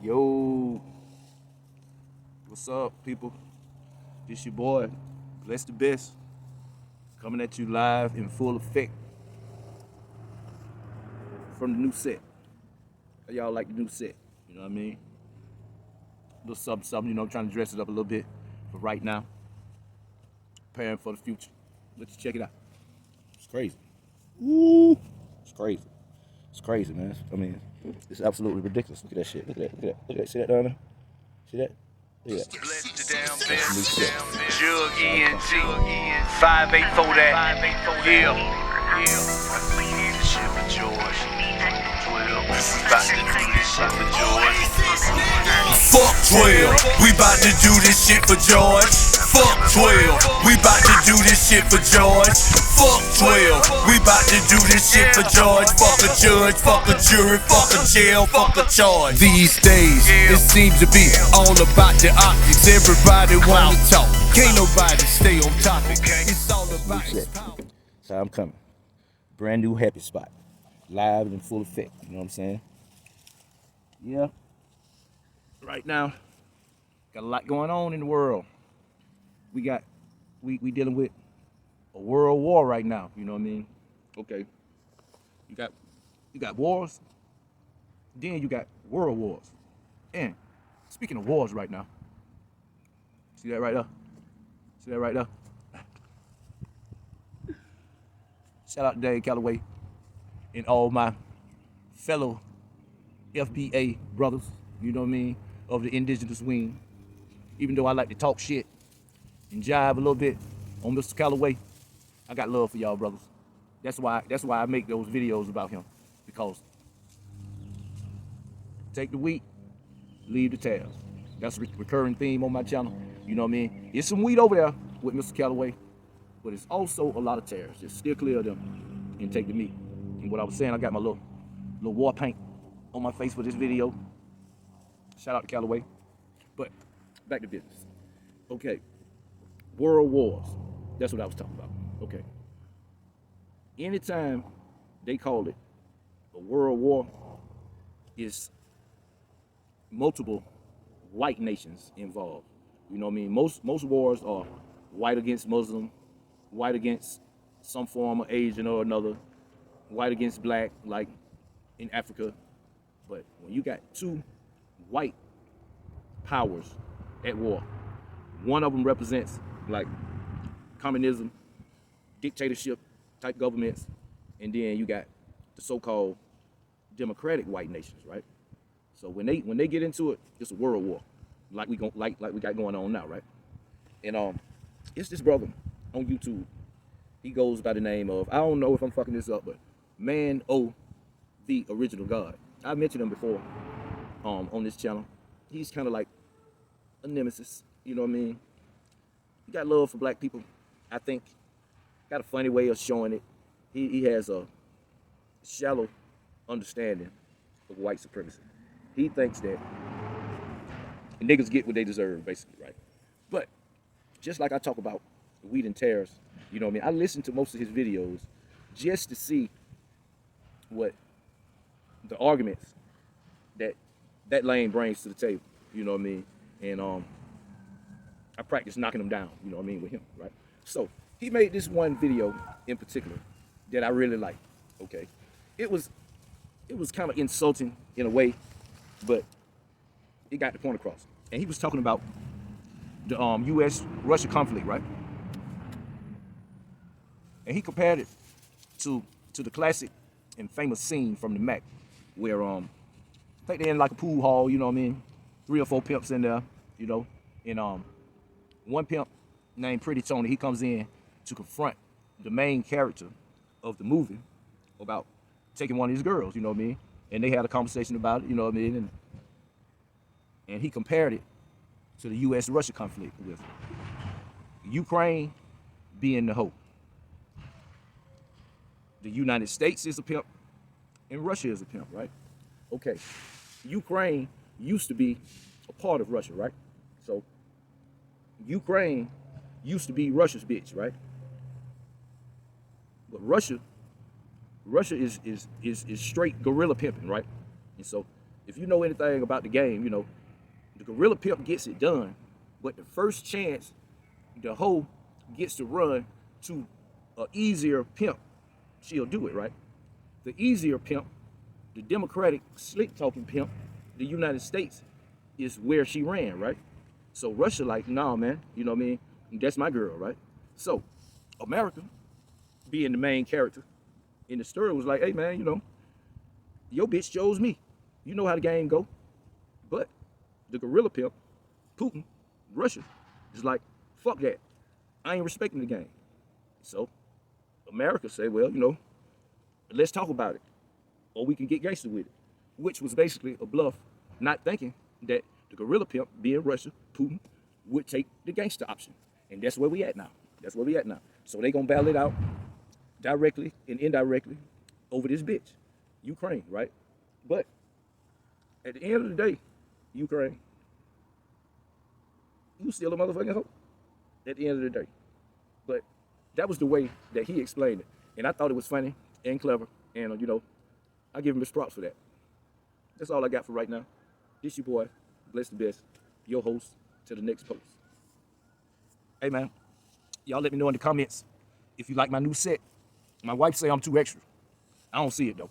Yo, what's up, people? This your boy, Bless the Best, coming at you live in full effect from the new set. How y'all like the new set? You know what I mean? A little something, something, I'm trying to dress it up a little bit for right now, preparing for the future. Let's check it out. It's crazy. Woo! It's crazy. It's crazy, man. I mean, it's absolutely ridiculous. Look at that shit. Look at that. Look at that. Look at that. See that down there? See that? Look at that. New set. Jug ENT, 584 that. Yeah. Shit for George. 12. About to do this shit for George. Fuck 12, we bout to do this shit for George. Fuck 12, we bout to do this shit for George. Fuck 12, we bout to do this shit for George. Fuck a judge, fuck a jury, fuck a jail, fuck a charge. These days, it seems to be all about the optics. Everybody wanna talk, can't nobody stay on topic. It's all about New set. So I'm coming. Brand new happy spot. Live and in full effect. You know what I'm saying? Yeah. Right now, got a lot going on in the world. We dealing with a world war right now. You know what I mean? Okay. You got wars, then you got world wars. And speaking of wars right now, see that right there? See that right there? Shout out to Dave Calloway and all my fellow FBA brothers, you know what I mean, of the indigenous wing. Even though I like to talk shit and jive a little bit on Mr. Calloway, I got love for y'all brothers. That's why I make those videos about him. Because take the wheat, leave the tares. That's a recurring theme on my channel. You know what I mean? It's some wheat over there with Mr. Calloway, but it's also a lot of tares. Just steer clear of them and take the meat. And what I was saying, I got my little war paint on my face for this video. Shout out to Calloway. But back to business. Okay. World wars. That's what I was talking about. Okay. Anytime they call it a world war, is multiple white nations involved. You know what I mean? Most wars are white against Muslim, white against some form of Asian or another, white against black, like in Africa. But when you got two white powers at war, one of them represents like communism, dictatorship type governments, and then you got the so-called democratic white nations, right? So when they get into it, it's a world war, like we got going on now, right? And it's this brother on YouTube. He goes by the name of, I don't know if I'm fucking this up, but Man O, the Original God. I've mentioned him before on this channel. He's kind of like a nemesis, you know what I mean? He got love for black people, I think. Got a funny way of showing it. He has a shallow understanding of white supremacy. He thinks that niggas get what they deserve, basically, right? But just like I talk about wheat and tares, you know what I mean? I listen to most of his videos just to see what the arguments that lane brings to the table, you know what I mean? And I practice knocking them down, you know what I mean, with him, right? So he made this one video in particular that I really like. Okay, it was kind of insulting in a way, but it got the point across. And he was talking about the U.S.-Russia conflict, right? And he compared it to the classic and famous scene from the Mac, where I think they're in like a pool hall, you know what I mean? 3 or 4 pimps in there, you know, and one pimp named Pretty Tony, he comes in to confront the main character of the movie about taking one of his girls, you know what I mean? And they had a conversation about it, you know what I mean? And he compared it to the U.S.-Russia conflict with Ukraine being the hoe. The United States is a pimp and Russia is a pimp, right? Okay, Ukraine used to be a part of Russia, right? So Ukraine used to be Russia's bitch, right? But Russia is straight guerrilla pimping, right? And so if you know anything about the game, you know, the gorilla pimp gets it done, but the first chance the hoe gets to run to an easier pimp, she'll do it, right? The easier pimp, the Democratic slick talking pimp, the United States, is where she ran, right? So Russia like, nah, man, you know what I mean? That's my girl, right? So America, being the main character in the story, was like, hey, man, you know, your bitch chose me. You know how the game go. But the gorilla pimp, Putin, Russia, is like, fuck that. I ain't respecting the game. So America say, well, you know, let's talk about it, or we can get gangster with it, which was basically a bluff, not thinking that the gorilla pimp, being Russia, Putin, would take the gangster option. And that's where we at now. That's where we at now. So they gonna battle it out directly and indirectly over this bitch, Ukraine, right? But at the end of the day, Ukraine, you still a motherfucking hoe at the end of the day. But that was the way that he explained it. And I thought it was funny and clever. And, you know, I give him his props for that. That's all I got for right now. This your boy, Bless the Best, your host, to the next post. Hey, man, y'all let me know in the comments if you like my new set. My wife say I'm too extra. I don't see it, though.